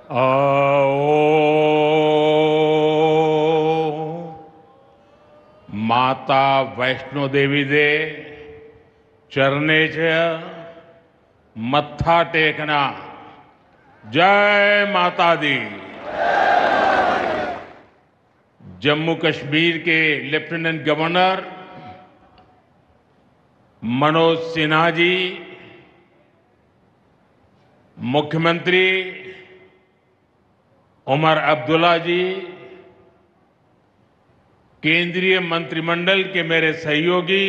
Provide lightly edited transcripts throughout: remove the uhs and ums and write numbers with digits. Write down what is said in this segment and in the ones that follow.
आओ माता वैष्णो देवी दे चरणे च मत्था टेकना। जय माता दी। जम्मू कश्मीर के लेफ्टिनेंट गवर्नर मनोज सिन्हा जी, मुख्यमंत्री उमर अब्दुल्ला जी, केंद्रीय मंत्रिमंडल के मेरे सहयोगी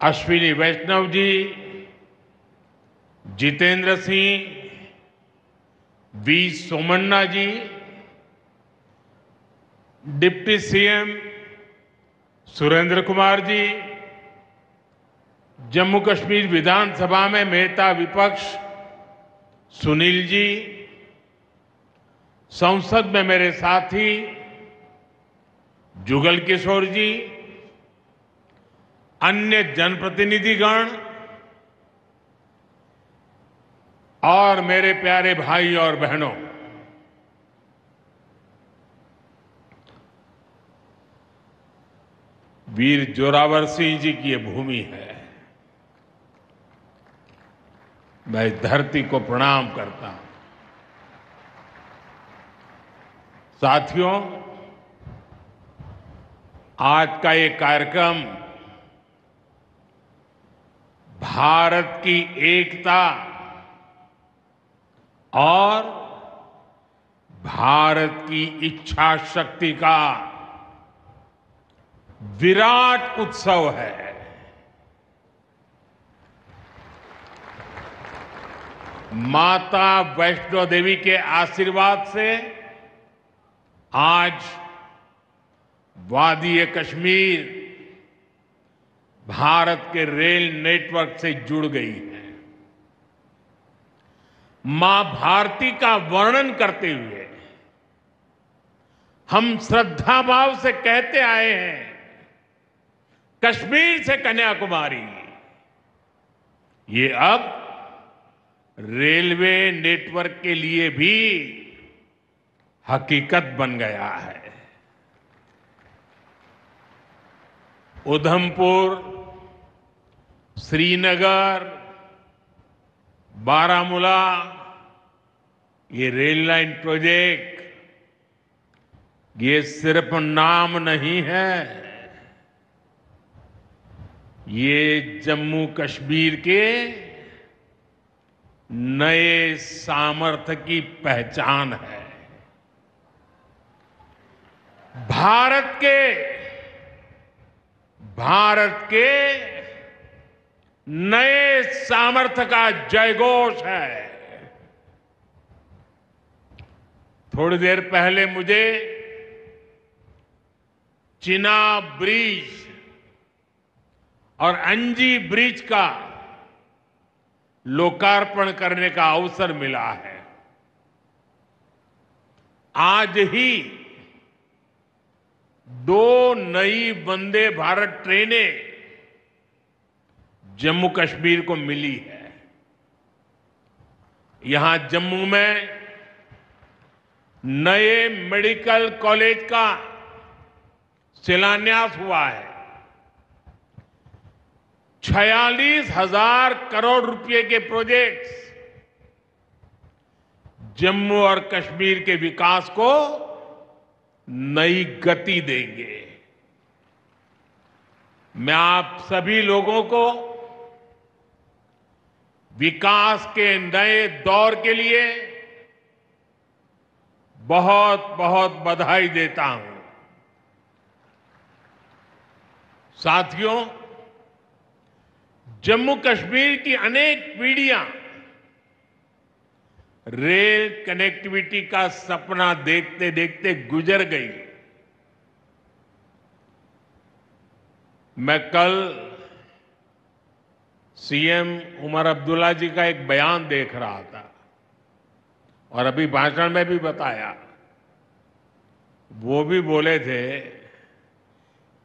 Ashwini Vaishnaw ji, Jitendra Singh, V Somanna ji, deputy CM Surendra Kumar ji, Jammu Kashmir विधानसभा में नेता विपक्ष सुनील जी, संसद में मेरे साथी जुगल किशोर जी, अन्य जनप्रतिनिधिगण और मेरे प्यारे भाई और बहनों, वीर जोरावर सिंह जी की ये भूमि है। मैं इस धरती को प्रणाम करता हूं। साथियों, आज का ये कार्यक्रम भारत की एकता और भारत की इच्छा शक्ति का विराट उत्सव है। माता वैष्णो देवी के आशीर्वाद से आज वादी कश्मीर भारत के रेल नेटवर्क से जुड़ गई है। मां भारती का वर्णन करते हुए हम श्रद्धा भाव से कहते आए हैं, कश्मीर से कन्याकुमारी। ये अब रेलवे नेटवर्क के लिए भी हकीकत बन गया है। उधमपुर, श्रीनगर, बारामूला, ये रेल लाइन प्रोजेक्ट ये सिर्फ नाम नहीं है, ये जम्मू कश्मीर के नए सामर्थ्य की पहचान है। भारत के नए सामर्थ्य का जयघोष है। थोड़ी देर पहले मुझे चिनाब ब्रिज और अंजी ब्रिज का लोकार्पण करने का अवसर मिला है। आज ही 2 नई वंदे भारत ट्रेनें जम्मू कश्मीर को मिली है। यहां जम्मू में नए मेडिकल कॉलेज का शिलान्यास हुआ है। 46,000 करोड़ रुपए के प्रोजेक्ट्स जम्मू और कश्मीर के विकास को नई गति देंगे। मैं आप सभी लोगों को विकास के नए दौर के लिए बहुत बहुत बधाई देता हूं। साथियों, जम्मू कश्मीर की अनेक पीढ़ियां रेल कनेक्टिविटी का सपना देखते देखते गुजर गई। मैं कल सीएम उमर अब्दुल्ला जी का एक बयान देख रहा था और अभी भाषण में भी बताया। वो भी बोले थे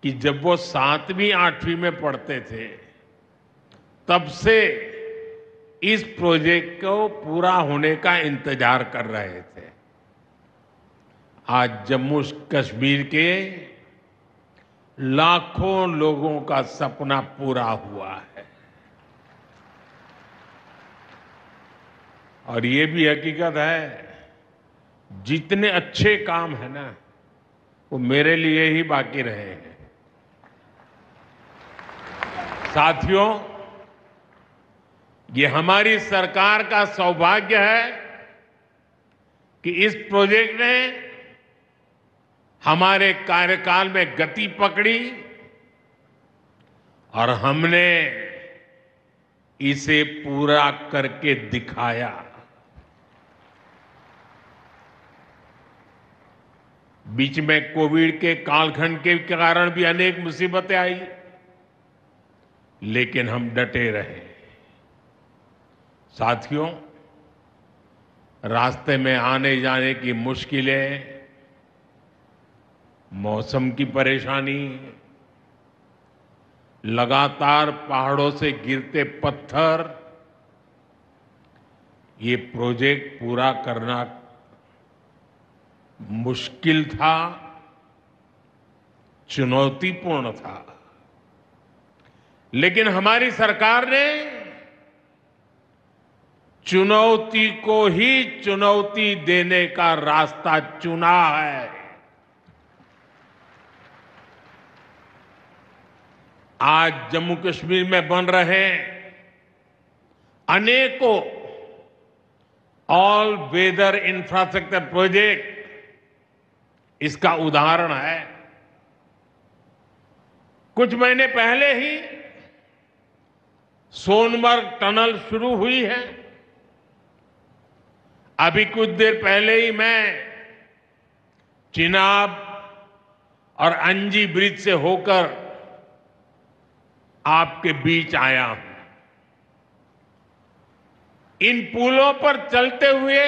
कि जब वो 7वीं 8वीं में पढ़ते थे तब से इस प्रोजेक्ट को पूरा होने का इंतजार कर रहे थे। आज जम्मू कश्मीर के लाखों लोगों का सपना पूरा हुआ है। और ये भी हकीकत है, जितने अच्छे काम है ना, वो मेरे लिए ही बाकी रहे हैं। साथियों, ये हमारी सरकार का सौभाग्य है कि इस प्रोजेक्ट ने हमारे कार्यकाल में गति पकड़ी और हमने इसे पूरा करके दिखाया। बीच में कोविड के कालखंड के कारण भी अनेक मुसीबतें आई, लेकिन हम डटे रहे। साथियों, रास्ते में आने जाने की मुश्किलें, मौसम की परेशानी, लगातार पहाड़ों से गिरते पत्थर, ये प्रोजेक्ट पूरा करना मुश्किल था, चुनौतीपूर्ण था। लेकिन हमारी सरकार ने चुनौती को ही चुनौती देने का रास्ता चुना है। आज जम्मू कश्मीर में बन रहे अनेकों ऑल वेदर इंफ्रास्ट्रक्चर प्रोजेक्ट इसका उदाहरण है। कुछ महीने पहले ही सोनमर्ग टनल शुरू हुई है। अभी कुछ देर पहले ही मैं चिनाब और अंजी ब्रिज से होकर आपके बीच आया हूं। इन पुलों पर चलते हुए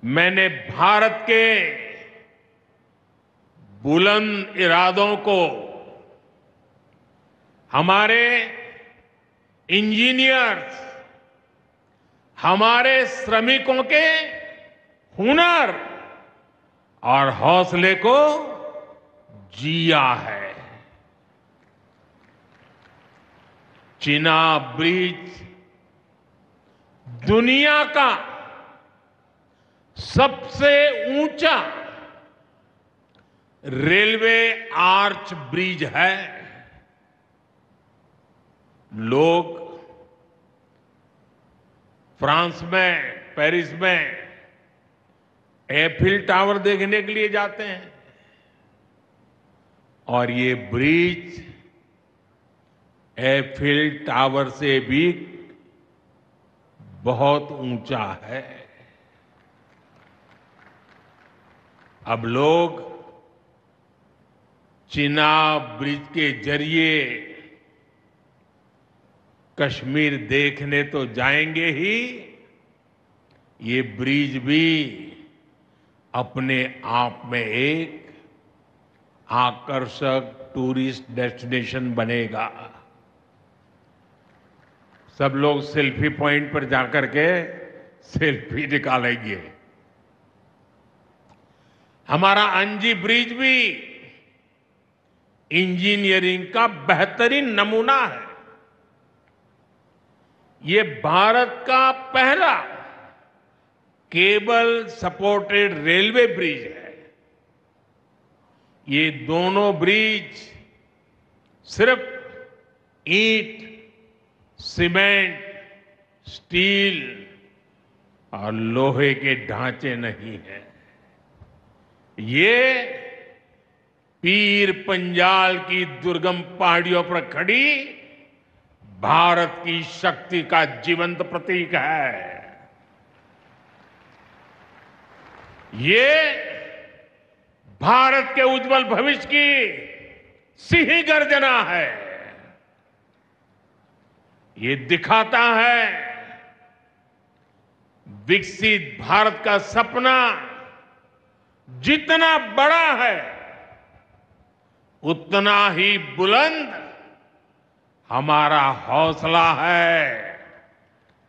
मैंने भारत के बुलंद इरादों को, हमारे इंजीनियर्स, हमारे श्रमिकों के हुनर और हौसले को जिया है। चिनाब ब्रिज दुनिया का सबसे ऊंचा रेलवे आर्च ब्रिज है। लोग फ्रांस में, पेरिस में एफिल टावर देखने के लिए जाते हैं, और ये ब्रिज एफिल टावर से भी बहुत ऊंचा है। अब लोग चिनाब ब्रिज के जरिए कश्मीर देखने तो जाएंगे ही, ये ब्रिज भी अपने आप में एक आकर्षक टूरिस्ट डेस्टिनेशन बनेगा। सब लोग सेल्फी पॉइंट पर जाकर के सेल्फी निकालेंगे। हमारा अंजी ब्रिज भी इंजीनियरिंग का बेहतरीन नमूना है। ये भारत का पहला केबल सपोर्टेड रेलवे ब्रिज है। ये दोनों ब्रिज सिर्फ ईंट, सीमेंट, स्टील और लोहे के ढांचे नहीं हैं। ये पीर पंजाल की दुर्गम पहाड़ियों पर खड़ी भारत की शक्ति का जीवंत प्रतीक है। ये भारत के उज्जवल भविष्य की सिंह गर्जना है। ये दिखाता है विकसित भारत का सपना जितना बड़ा है, उतना ही बुलंद हमारा हौसला है,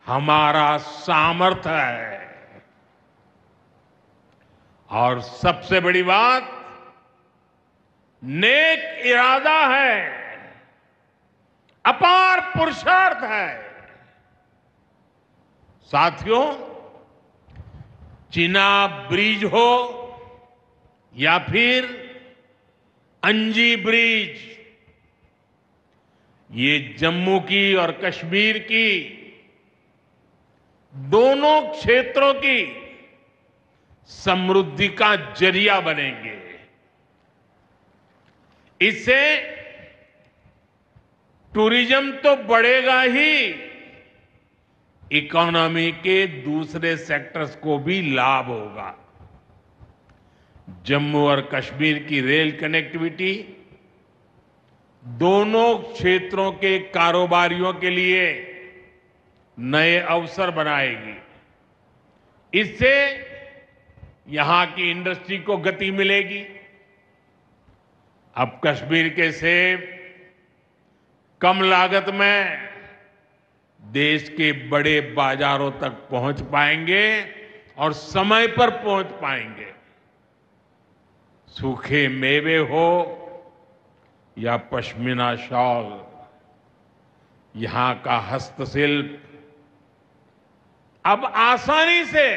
हमारा सामर्थ्य है। और सबसे बड़ी बात, नेक इरादा है, अपार पुरुषार्थ है। साथियों, चिनाब ब्रिज हो या फिर अंजी ब्रिज, ये जम्मू की और कश्मीर की दोनों क्षेत्रों की समृद्धि का जरिया बनेंगे। इससे टूरिज्म तो बढ़ेगा ही, इकोनॉमी के दूसरे सेक्टर्स को भी लाभ होगा। जम्मू और कश्मीर की रेल कनेक्टिविटी दोनों क्षेत्रों के कारोबारियों के लिए नए अवसर बनाएगी। इससे यहां की इंडस्ट्री को गति मिलेगी। अब कश्मीर के सेब कम लागत में देश के बड़े बाजारों तक पहुंच पाएंगे और समय पर पहुंच पाएंगे। सूखे मेवे हो या पश्मीना शॉल, यहां का हस्तशिल्प अब आसानी से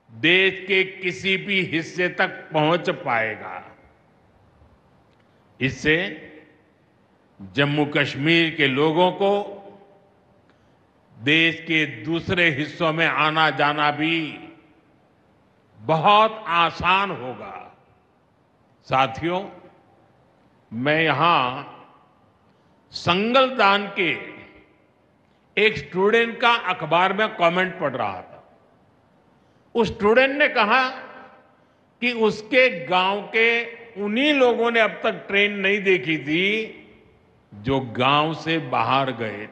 देश के किसी भी हिस्से तक पहुंच पाएगा। इससे जम्मू कश्मीर के लोगों को देश के दूसरे हिस्सों में आना जाना भी बहुत आसान होगा। साथियों, मैं यहां संगलदान के एक स्टूडेंट का अखबार में कमेंट पढ़ रहा था। उस स्टूडेंट ने कहा कि उसके गांव के उन्हीं लोगों ने अब तक ट्रेन नहीं देखी थी जो गांव से बाहर गए।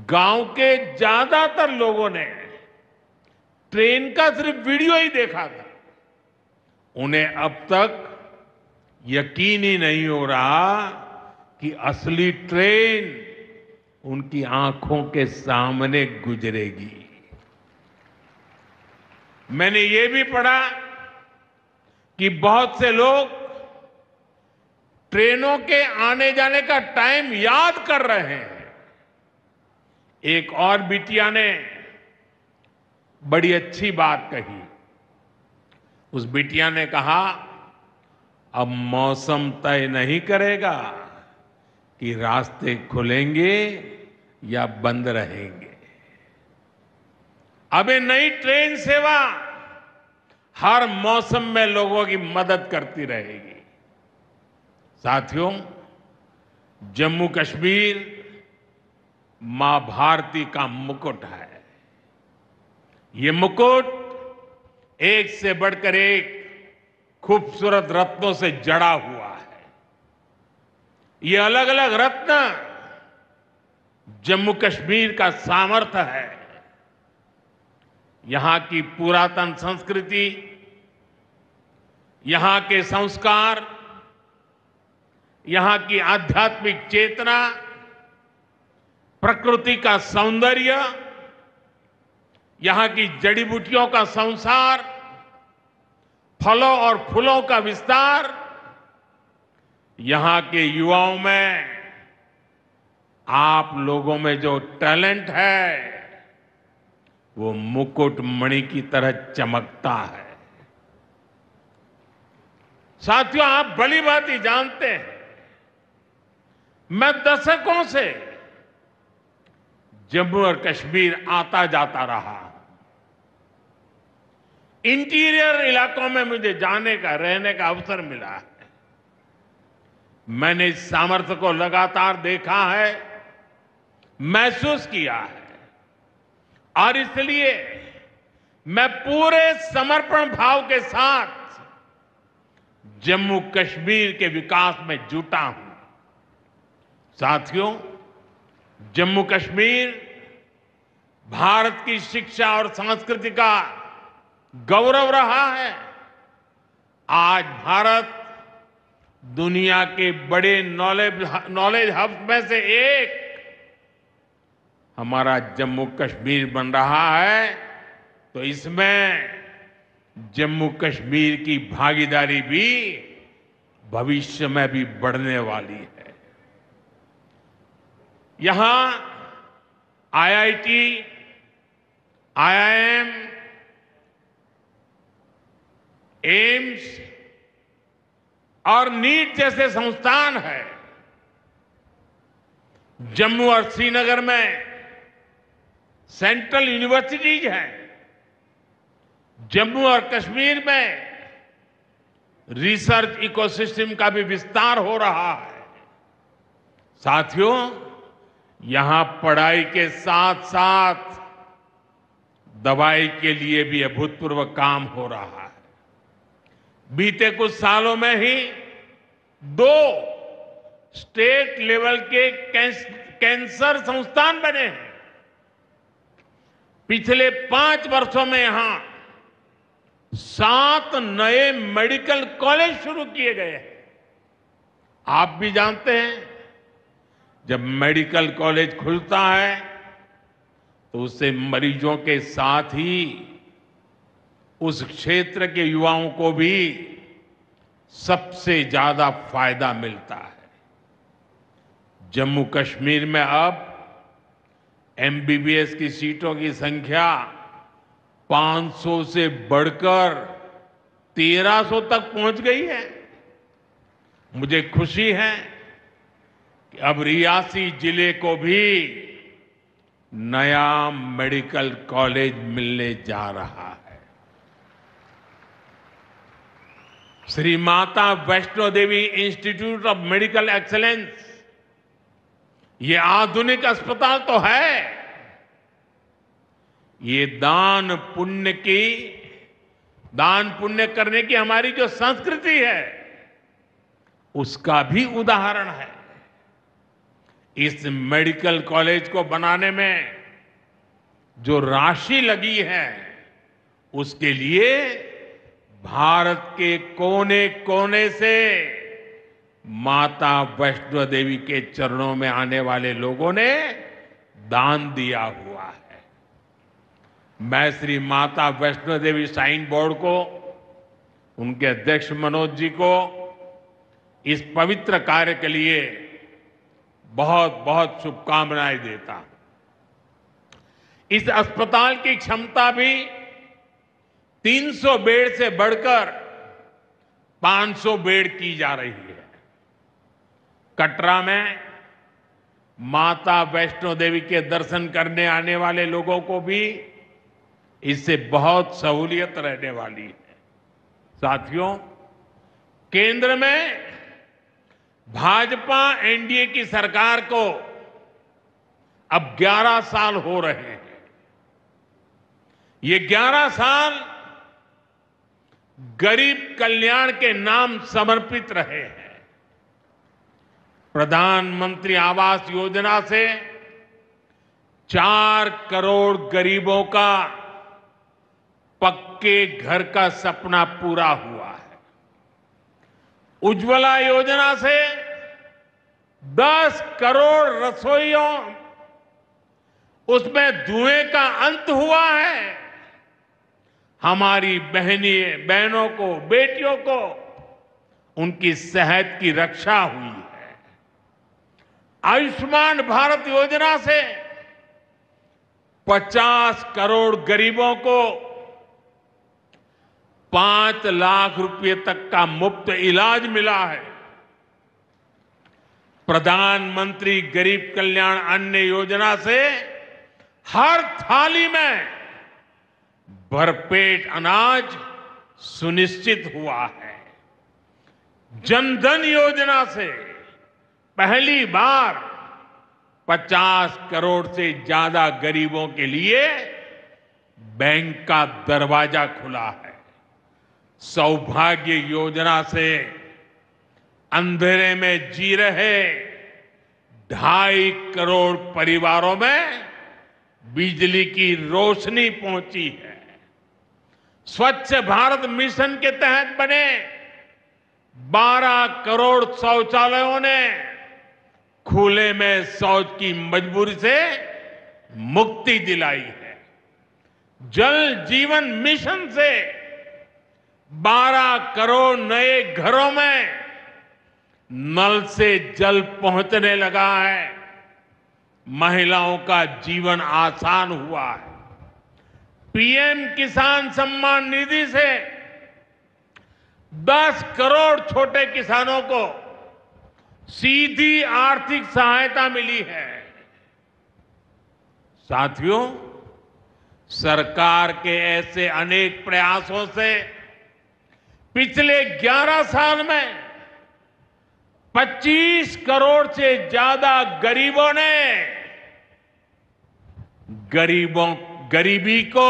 गांव के ज्यादातर लोगों ने ट्रेन का सिर्फ वीडियो ही देखा था। उन्हें अब तक यकीन ही नहीं हो रहा कि असली ट्रेन उनकी आंखों के सामने गुजरेगी। मैंने ये भी पढ़ा कि बहुत से लोग ट्रेनों के आने जाने का टाइम याद कर रहे हैं। एक और बिटिया ने बड़ी अच्छी बात कही। उस बिटिया ने कहा, अब मौसम तय नहीं करेगा कि रास्ते खुलेंगे या बंद रहेंगे। अब ये नई ट्रेन सेवा हर मौसम में लोगों की मदद करती रहेगी। साथियों, जम्मू कश्मीर मां भारती का मुकुट है। ये मुकुट एक से बढ़कर एक खूबसूरत रत्नों से जड़ा हुआ है। ये अलग अलग रत्न जम्मू कश्मीर का सामर्थ्य है। यहां की पुरातन संस्कृति, यहां के संस्कार, यहां की आध्यात्मिक चेतना, प्रकृति का सौंदर्य, यहां की जड़ी बूटियों का संसार, फलों और फूलों का विस्तार, यहां के युवाओं में, आप लोगों में जो टैलेंट है वो मुकुट मणि की तरह चमकता है। साथियों, आप भली भांति जानते हैं, मैं दशकों से जम्मू और कश्मीर आता जाता रहा। इंटीरियर इलाकों में मुझे जाने का, रहने का अवसर मिला है। मैंने इस सामर्थ्य को लगातार देखा है, महसूस किया है, और इसलिए मैं पूरे समर्पण भाव के साथ जम्मू कश्मीर के विकास में जुटा हूं। साथियों, जम्मू कश्मीर भारत की शिक्षा और संस्कृति का गौरव रहा है। आज भारत दुनिया के बड़े नॉलेज हब में से एक हमारा जम्मू कश्मीर बन रहा है, तो इसमें जम्मू कश्मीर की भागीदारी भी भविष्य में भी बढ़ने वाली है। यहां आईआईटी, आईआईएम, एम्स और नीट जैसे संस्थान है। जम्मू और श्रीनगर में सेंट्रल यूनिवर्सिटीज हैं। जम्मू और कश्मीर में रिसर्च इकोसिस्टम का भी विस्तार हो रहा है। साथियों, यहां पढ़ाई के साथ साथ दवाई के लिए भी अभूतपूर्व काम हो रहा है। बीते कुछ सालों में ही 2 स्टेट लेवल के कैंसर संस्थान बने हैं। पिछले 5 वर्षों में यहां 7 नए मेडिकल कॉलेज शुरू किए गए हैं। आप भी जानते हैं, जब मेडिकल कॉलेज खुलता है तो उससे मरीजों के साथ ही उस क्षेत्र के युवाओं को भी सबसे ज्यादा फायदा मिलता है। जम्मू कश्मीर में अब एमबीबीएस की सीटों की संख्या 500 से बढ़कर 1300 तक पहुंच गई है। मुझे खुशी है कि अब रियासी जिले को भी नया मेडिकल कॉलेज मिलने जा रहा है। Shri Mata Vaishno Devi institute of medical excellence, ये आधुनिक अस्पताल तो है, ये दान पुण्य करने की हमारी जो संस्कृति है उसका भी उदाहरण है। इस मेडिकल कॉलेज को बनाने में जो राशि लगी है उसके लिए भारत के कोने कोने से माता वैष्णो देवी के चरणों में आने वाले लोगों ने दान दिया हुआ है। मैं श्री माता वैष्णो देवी श्राइन बोर्ड को, उनके अध्यक्ष मनोज जी को इस पवित्र कार्य के लिए बहुत बहुत शुभकामनाएं देता हूं। इस अस्पताल की क्षमता भी 300 बेड से बढ़कर 500 बेड की जा रही है। कटरा में माता वैष्णो देवी के दर्शन करने आने वाले लोगों को भी इससे बहुत सहूलियत रहने वाली है। साथियों, केंद्र में भाजपा एनडीए की सरकार को अब 11 साल हो रहे हैं। ये 11 साल गरीब कल्याण के नाम समर्पित रहे हैं। प्रधानमंत्री आवास योजना से 4 करोड़ गरीबों का पक्के घर का सपना पूरा हुआ है। उज्ज्वला योजना से 10 करोड़ रसोइयों, उसमें धुएं का अंत हुआ है। हमारी बहनों को, बेटियों को उनकी सेहत की रक्षा हुई है। आयुष्मान भारत योजना से 50 करोड़ गरीबों को 5 लाख रुपए तक का मुफ्त इलाज मिला है। प्रधानमंत्री गरीब कल्याण अन्न योजना से हर थाली में भरपेट अनाज सुनिश्चित हुआ है। जनधन योजना से पहली बार 50 करोड़ से ज्यादा गरीबों के लिए बैंक का दरवाजा खुला है। सौभाग्य योजना से अंधेरे में जी रहे 2.5 करोड़ परिवारों में बिजली की रोशनी पहुंची है। स्वच्छ भारत मिशन के तहत बने 12 करोड़ शौचालयों ने खुले में शौच की मजबूरी से मुक्ति दिलाई है। जल जीवन मिशन से 12 करोड़ नए घरों में नल से जल पहुंचने लगा है। महिलाओं का जीवन आसान हुआ है। पीएम किसान सम्मान निधि से 10 करोड़ छोटे किसानों को सीधी आर्थिक सहायता मिली है। साथियों, सरकार के ऐसे अनेक प्रयासों से पिछले 11 साल में 25 करोड़ से ज्यादा गरीबों ने गरीबी को,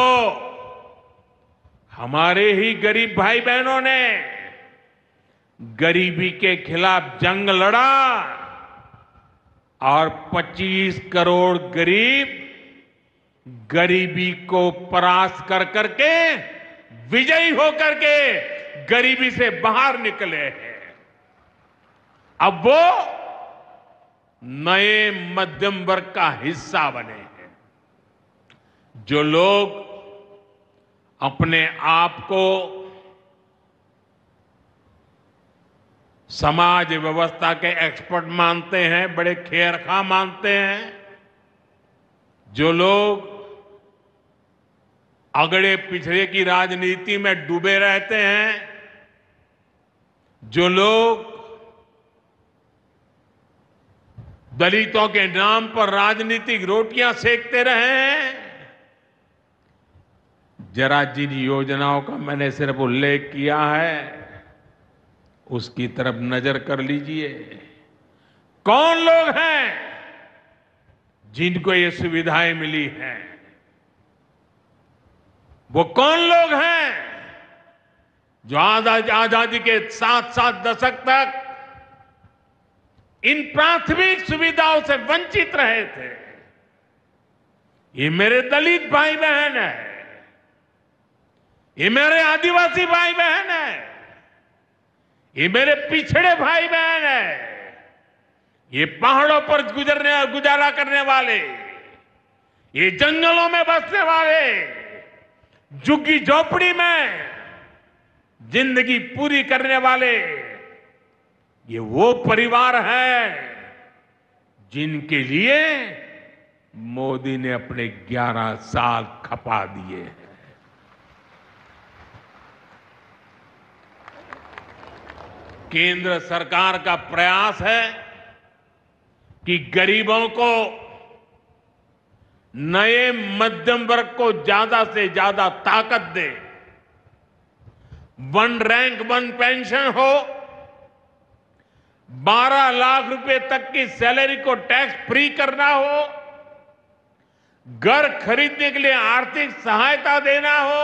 हमारे ही गरीब भाई बहनों ने गरीबी के खिलाफ जंग लड़ा और 25 करोड़ गरीब गरीबी को परास्त कर करके, विजयी होकर के गरीबी से बाहर निकले हैं। अब वो नए मध्यम वर्ग का हिस्सा बने हैं। जो लोग अपने आप को समाज व्यवस्था के एक्सपर्ट मानते हैं, बड़े खेरखा मानते हैं, जो लोग अगड़े पिछड़े की राजनीति में डूबे रहते हैं, जो लोग दलितों के नाम पर राजनीतिक रोटियां सेकते रहे हैं, जरा जिन योजनाओं का मैंने सिर्फ उल्लेख किया है उसकी तरफ नजर कर लीजिए। कौन लोग हैं जिनको ये सुविधाएं मिली हैं? वो कौन लोग हैं जो आजादी के 7 दशक तक इन प्राथमिक सुविधाओं से वंचित रहे थे? ये मेरे दलित भाई बहन है, ये मेरे आदिवासी भाई बहन है, ये मेरे पिछड़े भाई बहन है, ये पहाड़ों पर गुजारा करने वाले, ये जंगलों में बसने वाले, झुग्गी झोपड़ी में जिंदगी पूरी करने वाले, ये वो परिवार है जिनके लिए मोदी ने अपने 11 साल खपा दिए हैं। केंद्र सरकार का प्रयास है कि गरीबों को, नए मध्यम वर्ग को ज्यादा से ज्यादा ताकत दे। 1 रैंक 1 पेंशन हो, 12 लाख रुपए तक की सैलरी को टैक्स फ्री करना हो, घर खरीदने के लिए आर्थिक सहायता देना हो,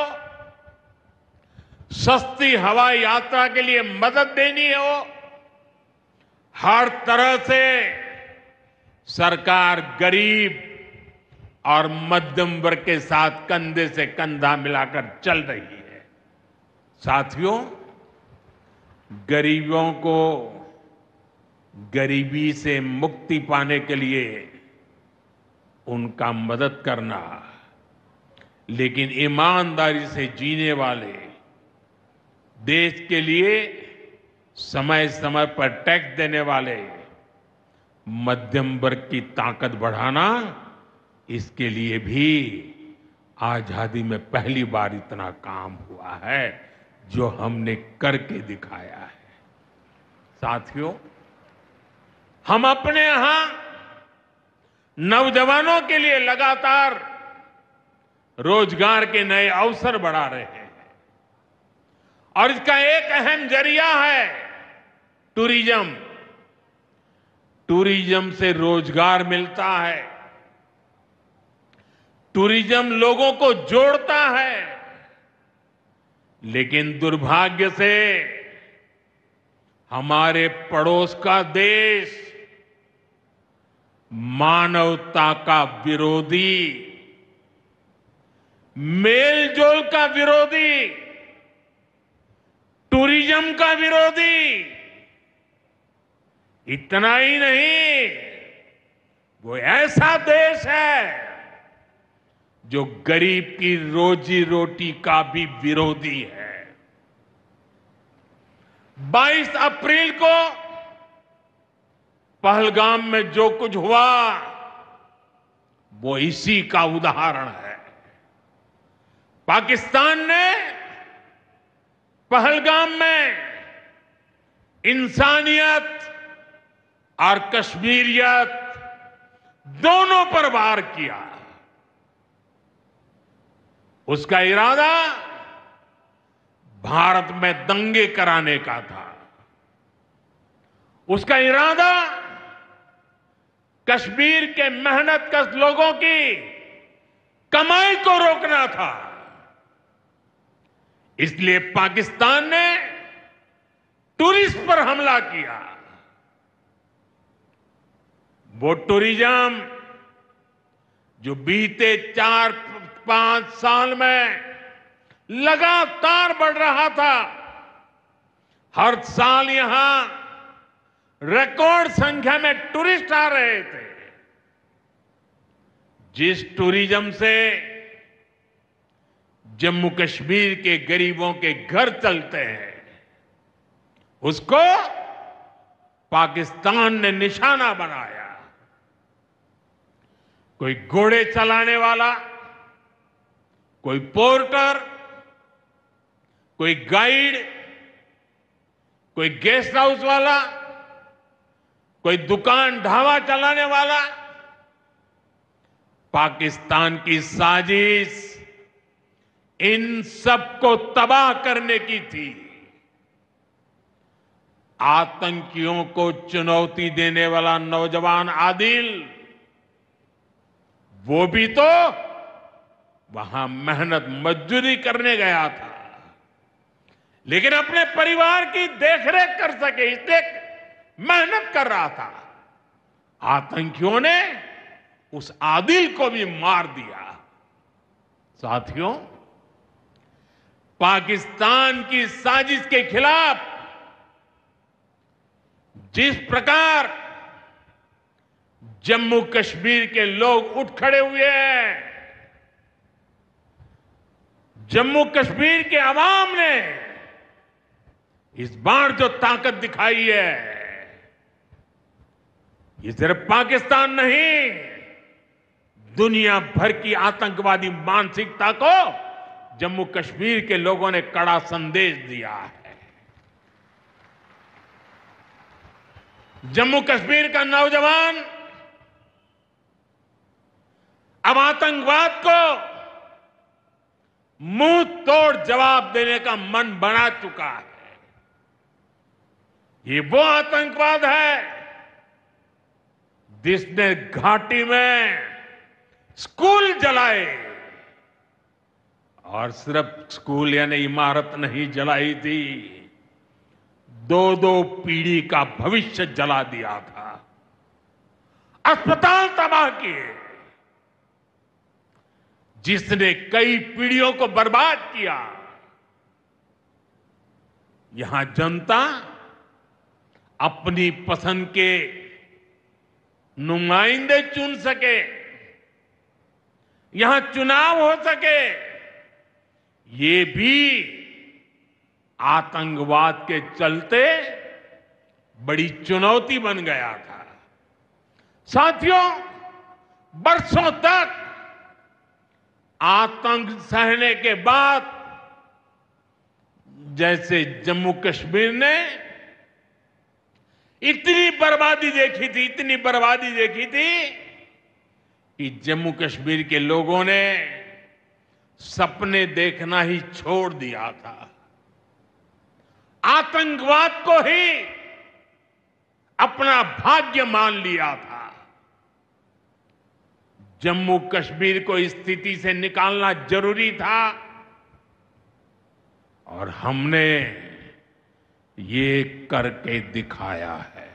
सस्ती हवाई यात्रा के लिए मदद देनी हो, हर तरह से सरकार गरीब और मध्यम वर्ग के साथ कंधे से कंधा मिलाकर चल रही है। साथियों, गरीबों को गरीबी से मुक्ति पाने के लिए उनका मदद करना, लेकिन ईमानदारी से जीने वाले, देश के लिए समय समय पर टैक्स देने वाले मध्यम वर्ग की ताकत बढ़ाना, इसके लिए भी आजादी में पहली बार इतना काम हुआ है जो हमने करके दिखाया है। साथियों, हम अपने यहां नौजवानों के लिए लगातार रोजगार के नए अवसर बढ़ा रहे हैं और इसका एक अहम जरिया है टूरिज्म। टूरिज्म से रोजगार मिलता है, टूरिज्म लोगों को जोड़ता है, लेकिन दुर्भाग्य से हमारे पड़ोस का देश मानवता का विरोधी, मेलजोल का विरोधी, टूरिज्म का विरोधी। इतना ही नहीं, वो ऐसा देश है जो गरीब की रोजी रोटी का भी विरोधी है। 22 अप्रैल को पहलगाम में जो कुछ हुआ वो इसी का उदाहरण है। पाकिस्तान ने पहलगाम में इंसानियत और कश्मीरियत दोनों पर वार किया। उसका इरादा भारत में दंगे कराने का था। उसका इरादा कश्मीर के मेहनतकश लोगों की कमाई को रोकना था। इसलिए पाकिस्तान ने टूरिस्ट पर हमला किया। वो टूरिज्म जो बीते 4-5 साल में लगातार बढ़ रहा था, हर साल यहां रिकॉर्ड संख्या में टूरिस्ट आ रहे थे। जिस टूरिज्म से जम्मू कश्मीर के गरीबों के घर चलते हैं, उसको पाकिस्तान ने निशाना बनाया। कोई घोड़े चलाने वाला, कोई पोर्टर, कोई गाइड, कोई गेस्ट हाउस वाला, कोई दुकान ढाबा चलाने वाला, पाकिस्तान की साजिश इन सबको तबाह करने की थी। आतंकियों को चुनौती देने वाला नौजवान आदिल, वो भी तो वहां मेहनत मजदूरी करने गया था, लेकिन अपने परिवार की देखरेख कर सके इसलिए मेहनत कर रहा था। आतंकियों ने उस आदिल को भी मार दिया। साथियों, पाकिस्तान की साजिश के खिलाफ जिस प्रकार जम्मू कश्मीर के लोग उठ खड़े हुए हैं, जम्मू कश्मीर के अवाम ने इस बार जो ताकत दिखाई है, ये सिर्फ पाकिस्तान नहीं, दुनिया भर की आतंकवादी मानसिकता को जम्मू कश्मीर के लोगों ने कड़ा संदेश दिया है। जम्मू कश्मीर का नौजवान अब आतंकवाद को मुंह तोड़ जवाब देने का मन बना चुका है। ये वो आतंकवाद है जिसने घाटी में स्कूल जलाए, और सिर्फ स्कूल यानी इमारत नहीं जलाई थी, 2-2 पीढ़ी का भविष्य जला दिया था, अस्पताल तबाह किए, जिसने कई पीढ़ियों को बर्बाद किया। यहां जनता अपनी पसंद के नुमाइंदे चुन सके, यहां चुनाव हो सके, ये भी आतंकवाद के चलते बड़ी चुनौती बन गया था। साथियों, बरसों तक आतंक सहने के बाद जैसे जम्मू कश्मीर ने इतनी बर्बादी देखी थी, इतनी बर्बादी देखी थी कि जम्मू कश्मीर के लोगों ने सपने देखना ही छोड़ दिया था। आतंकवाद को ही अपना भाग्य मान लिया था। जम्मू कश्मीर को इस स्थिति से निकालना जरूरी था, और हमने ये करके दिखाया है।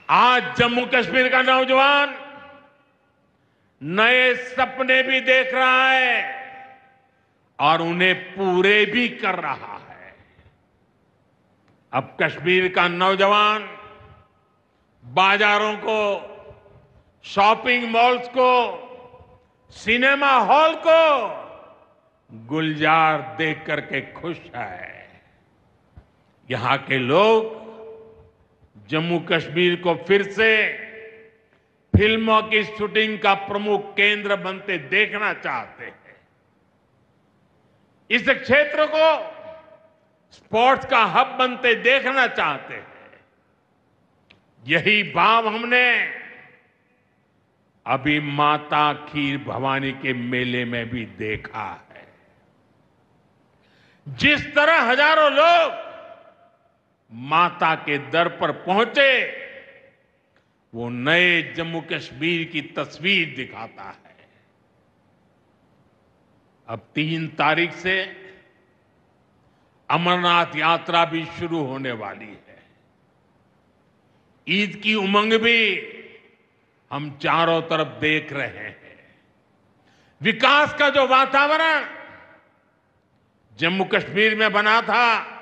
आज जम्मू कश्मीर का नौजवान नए सपने भी देख रहा है, और उन्हें पूरे भी कर रहा है। अब कश्मीर का नौजवान बाजारों को, शॉपिंग मॉल्स को, सिनेमा हॉल को गुलजार देख करके खुश है। यहां के लोग जम्मू कश्मीर को फिर से फिल्मों की शूटिंग का प्रमुख केंद्र बनते देखना चाहते हैं। इस क्षेत्र को स्पोर्ट्स का हब बनते देखना चाहते हैं। यही भाव हमने अभी माता खीर भवानी के मेले में भी देखा है। जिस तरह हजारों लोग माता के दर पर पहुंचे, वो नए जम्मू कश्मीर की तस्वीर दिखाता है। अब 3 तारीख से अमरनाथ यात्रा भी शुरू होने वाली है। ईद की उमंग भी हम चारों तरफ देख रहे हैं। विकास का जो वातावरण जम्मू कश्मीर में बना था,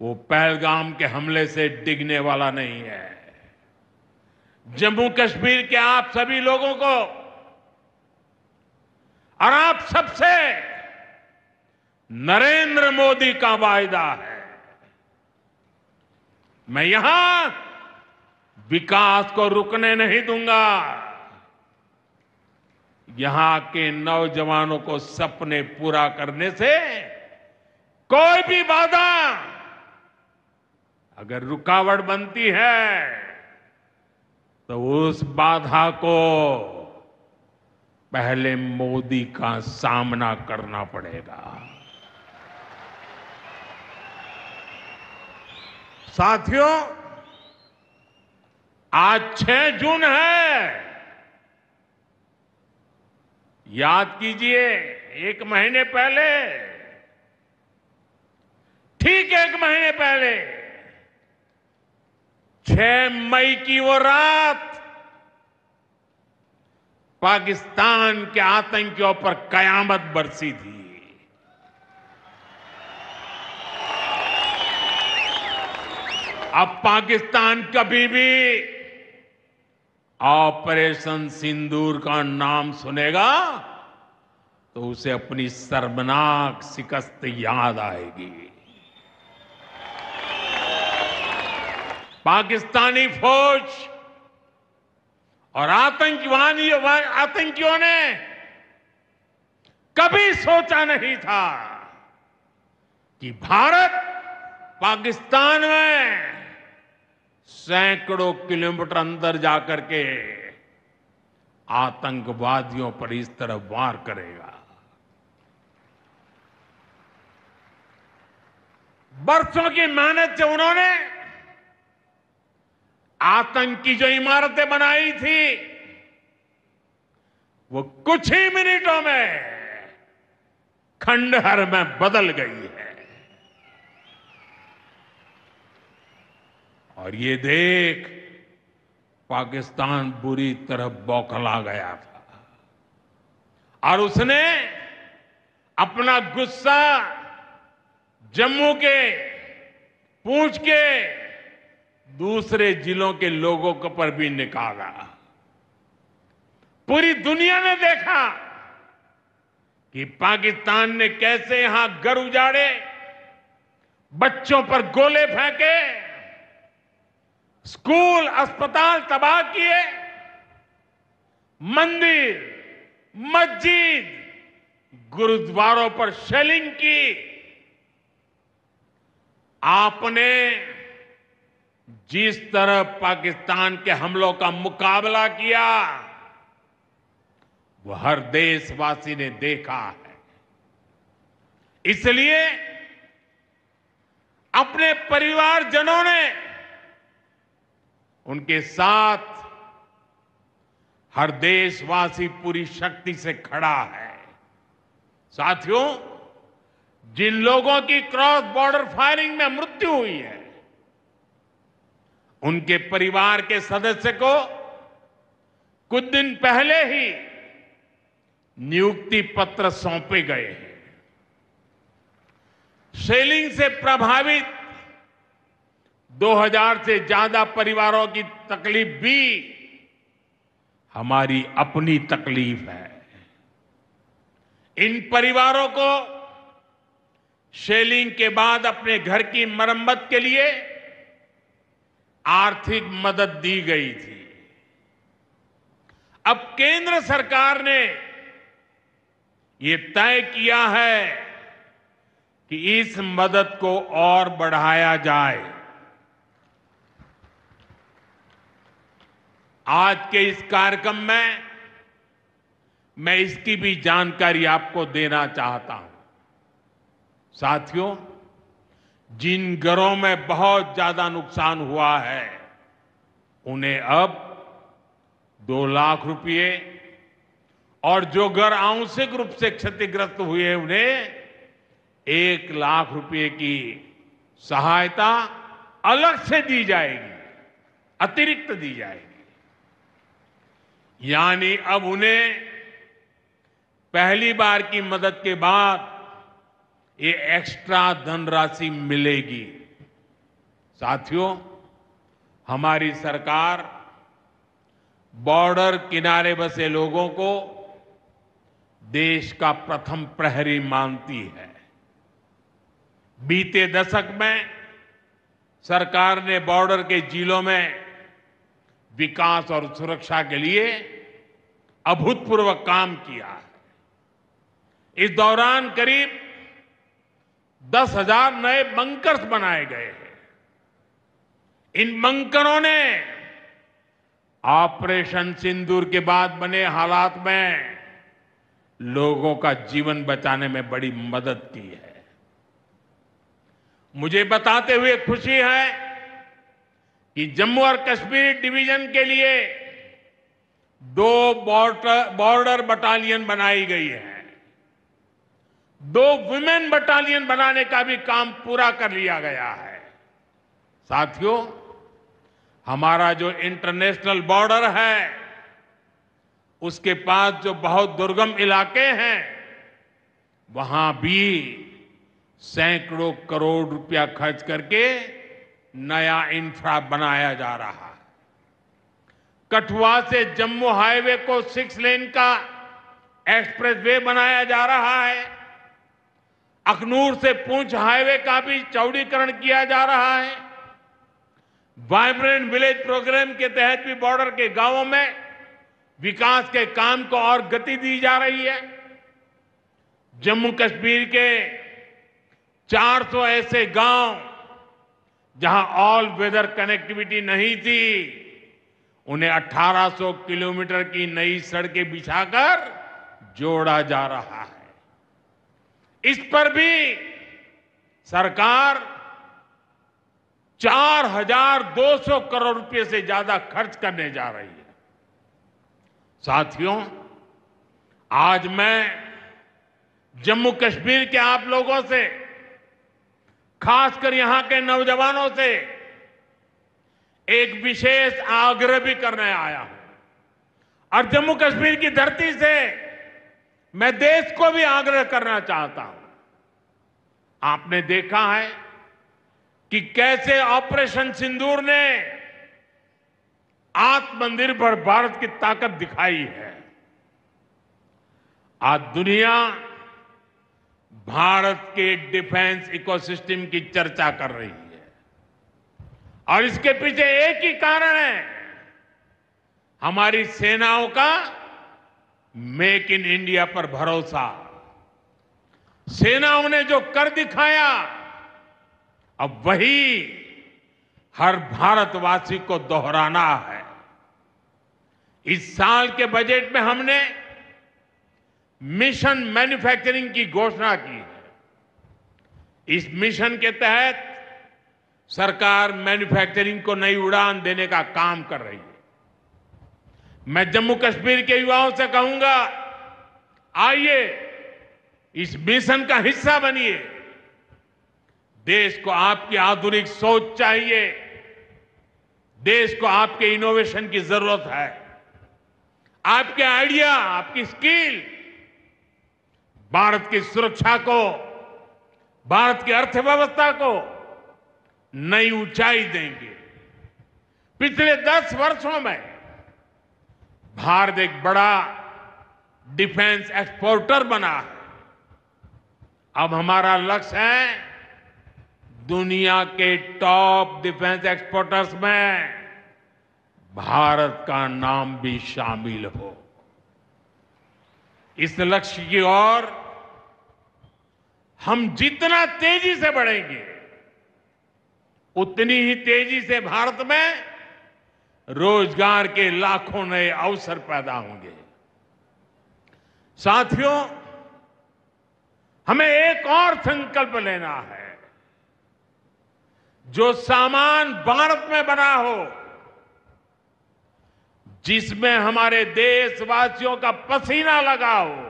वो पहलगाम के हमले से डिगने वाला नहीं है। जम्मू कश्मीर के आप सभी लोगों को और आप सबसे नरेंद्र मोदी का वायदा है। मैं यहां विकास को रुकने नहीं दूंगा। यहां के नौजवानों को सपने पूरा करने से कोई भी बाधा अगर रुकावट बनती है, तो उस बाधा को पहले मोदी का सामना करना पड़ेगा। साथियों, आज 6 जून है। याद कीजिए, 1 महीने पहले, ठीक 1 महीने पहले 6 मई की वो रात पाकिस्तान के आतंकियों पर कयामत बरसी थी। अब पाकिस्तान कभी भी ऑपरेशन सिंदूर का नाम सुनेगा तो उसे अपनी शर्मनाक शिकस्त याद आएगी। पाकिस्तानी फौज और आतंकियों ने कभी सोचा नहीं था कि भारत पाकिस्तान में सैकड़ों किलोमीटर अंदर जाकर के आतंकवादियों पर इस तरह वार करेगा। बरसों की मेहनत से उन्होंने आतंकी जो इमारतें बनाई थी, वो कुछ ही मिनटों में खंडहर में बदल गई है। और ये देख पाकिस्तान बुरी तरह बौखला गया था और उसने अपना गुस्सा जम्मू के, पूंछ के दूसरे जिलों के लोगों के पर भी निकाला। पूरी दुनिया ने देखा कि पाकिस्तान ने कैसे यहां घर उजाड़े, बच्चों पर गोले फेंके, स्कूल, अस्पताल तबाह किए, मंदिर, मस्जिद, गुरुद्वारों पर शेलिंग की। आपने जिस तरह पाकिस्तान के हमलों का मुकाबला किया, वो हर देशवासी ने देखा है। इसलिए अपने परिवारजनों ने उनके साथ हर देशवासी पूरी शक्ति से खड़ा है। साथियों, जिन लोगों की क्रॉस बॉर्डर फायरिंग में मृत्यु हुई है, उनके परिवार के सदस्य को कुछ दिन पहले ही नियुक्ति पत्र सौंपे गए हैं। सेलिंग से प्रभावित 2000 से ज्यादा परिवारों की तकलीफ भी हमारी अपनी तकलीफ है। इन परिवारों को सेलिंग के बाद अपने घर की मरम्मत के लिए आर्थिक मदद दी गई थी। अब केंद्र सरकार ने ये तय किया है कि इस मदद को और बढ़ाया जाए। आज के इस कार्यक्रम में मैं इसकी भी जानकारी आपको देना चाहता हूं। साथियों, जिन घरों में बहुत ज्यादा नुकसान हुआ है उन्हें अब 2 लाख रुपए और जो घर आंशिक रूप से क्षतिग्रस्त हुए उन्हें 1 लाख रुपए की सहायता अलग से दी जाएगी, अतिरिक्त दी जाएगी। यानी अब उन्हें पहली बार की मदद के बाद ये एक्स्ट्रा धनराशि मिलेगी। साथियों, हमारी सरकार बॉर्डर किनारे बसे लोगों को देश का प्रथम प्रहरी मानती है। बीते दशक में सरकार ने बॉर्डर के जिलों में विकास और सुरक्षा के लिए अभूतपूर्व काम किया है। इस दौरान करीब 10,000 नए बंकर्स बनाए गए हैं। इन बंकरों ने ऑपरेशन सिंदूर के बाद बने हालात में लोगों का जीवन बचाने में बड़ी मदद की है। मुझे बताते हुए खुशी है कि जम्मू और कश्मीर डिवीजन के लिए 2 बॉर्डर बटालियन बनाई गई है। 2 वुमेन बटालियन बनाने का भी काम पूरा कर लिया गया है। साथियों, हमारा जो इंटरनेशनल बॉर्डर है उसके पास जो बहुत दुर्गम इलाके हैं वहां भी सैकड़ों करोड़ रुपया खर्च करके नया इंफ्रा बनाया जा रहा है। कठुआ से जम्मू हाईवे को 6 लेन का एक्सप्रेसवे बनाया जा रहा है। अखनूर से पुंछ हाईवे का भी चौड़ीकरण किया जा रहा है। वाइब्रेंट विलेज प्रोग्राम के तहत भी बॉर्डर के गांवों में विकास के काम को और गति दी जा रही है। जम्मू कश्मीर के 400 ऐसे गांव जहां ऑल वेदर कनेक्टिविटी नहीं थी, उन्हें 1800 किलोमीटर की नई सड़कें बिछाकर जोड़ा जा रहा है। इस पर भी सरकार 4,200 करोड़ रुपए से ज्यादा खर्च करने जा रही है। साथियों, आज मैं जम्मू कश्मीर के आप लोगों से, खासकर यहां के नौजवानों से एक विशेष आग्रह भी करने आया हूं। और जम्मू कश्मीर की धरती से मैं देश को भी आग्रह करना चाहता हूं। आपने देखा है कि कैसे ऑपरेशन सिंदूर ने आत्मनिर्भर भारत की ताकत दिखाई है। आज दुनिया भारत के डिफेंस इकोसिस्टम की चर्चा कर रही है और इसके पीछे एक ही कारण है, हमारी सेनाओं का मेक इन इंडिया पर भरोसा। सेनाओं ने जो कर दिखाया, अब वही हर भारतवासी को दोहराना है। इस साल के बजट में हमने मिशन मैन्युफैक्चरिंग की घोषणा की है। इस मिशन के तहत सरकार मैन्युफैक्चरिंग को नई उड़ान देने का काम कर रही है। मैं जम्मू कश्मीर के युवाओं से कहूंगा, आइए इस मिशन का हिस्सा बनिए। देश को आपकी आधुनिक सोच चाहिए, देश को आपके इनोवेशन की जरूरत है। आपके आइडिया, आपकी स्किल भारत की सुरक्षा को, भारत की अर्थव्यवस्था को नई ऊंचाई देंगे। पिछले 10 वर्षों में भारत एक बड़ा डिफेंस एक्सपोर्टर बना है। अब हमारा लक्ष्य है दुनिया के टॉप डिफेंस एक्सपोर्टर्स में भारत का नाम भी शामिल हो। इस लक्ष्य की ओर हम जितना तेजी से बढ़ेंगे, उतनी ही तेजी से भारत में रोजगार के लाखों नए अवसर पैदा होंगे। साथियों, हमें एक और संकल्प लेना है। जो सामान भारत में बना हो, जिसमें हमारे देशवासियों का पसीना लगा हो,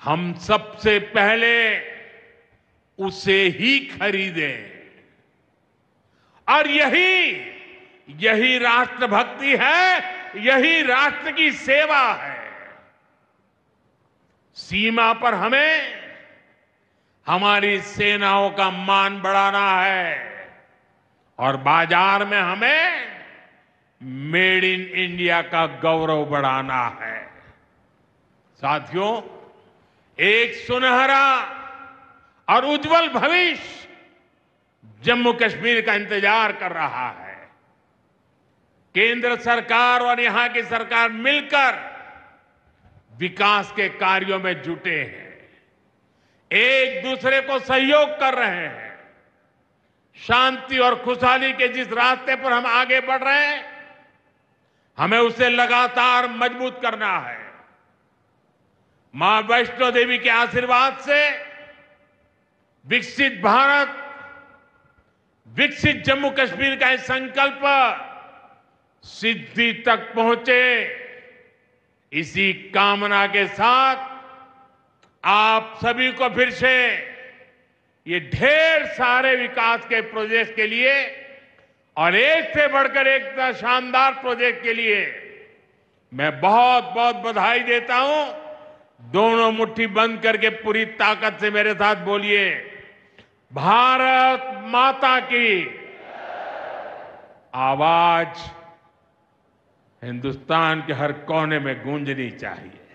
हम सबसे पहले उसे ही खरीदें। और यही राष्ट्रभक्ति है, यही राष्ट्र की सेवा है। सीमा पर हमें हमारी सेनाओं का मान बढ़ाना है और बाजार में हमें मेड इन इंडिया का गौरव बढ़ाना है। साथियों, एक सुनहरा और उज्जवल भविष्य जम्मू कश्मीर का इंतजार कर रहा है। केंद्र सरकार और यहां की सरकार मिलकर विकास के कार्यों में जुटे हैं, एक दूसरे को सहयोग कर रहे हैं। शांति और खुशहाली के जिस रास्ते पर हम आगे बढ़ रहे हैं, हमें उसे लगातार मजबूत करना है। मां वैष्णो देवी के आशीर्वाद से विकसित भारत, विकसित जम्मू कश्मीर का यह संकल्प सिद्धि तक पहुंचे, इसी कामना के साथ आप सभी को फिर से ये ढेर सारे विकास के प्रोजेक्ट के लिए और एक से बढ़कर एक शानदार प्रोजेक्ट के लिए मैं बहुत बहुत बधाई देता हूं। दोनों मुट्ठी बंद करके पूरी ताकत से मेरे साथ बोलिए, भारत माता की। आवाज हिंदुस्तान के हर कोने में गूंजनी चाहिए।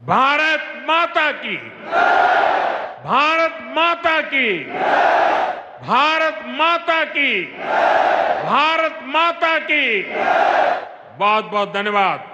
भारत माता की, भारत माता की, भारत माता की, भारत माता की। बहुत बहुत धन्यवाद।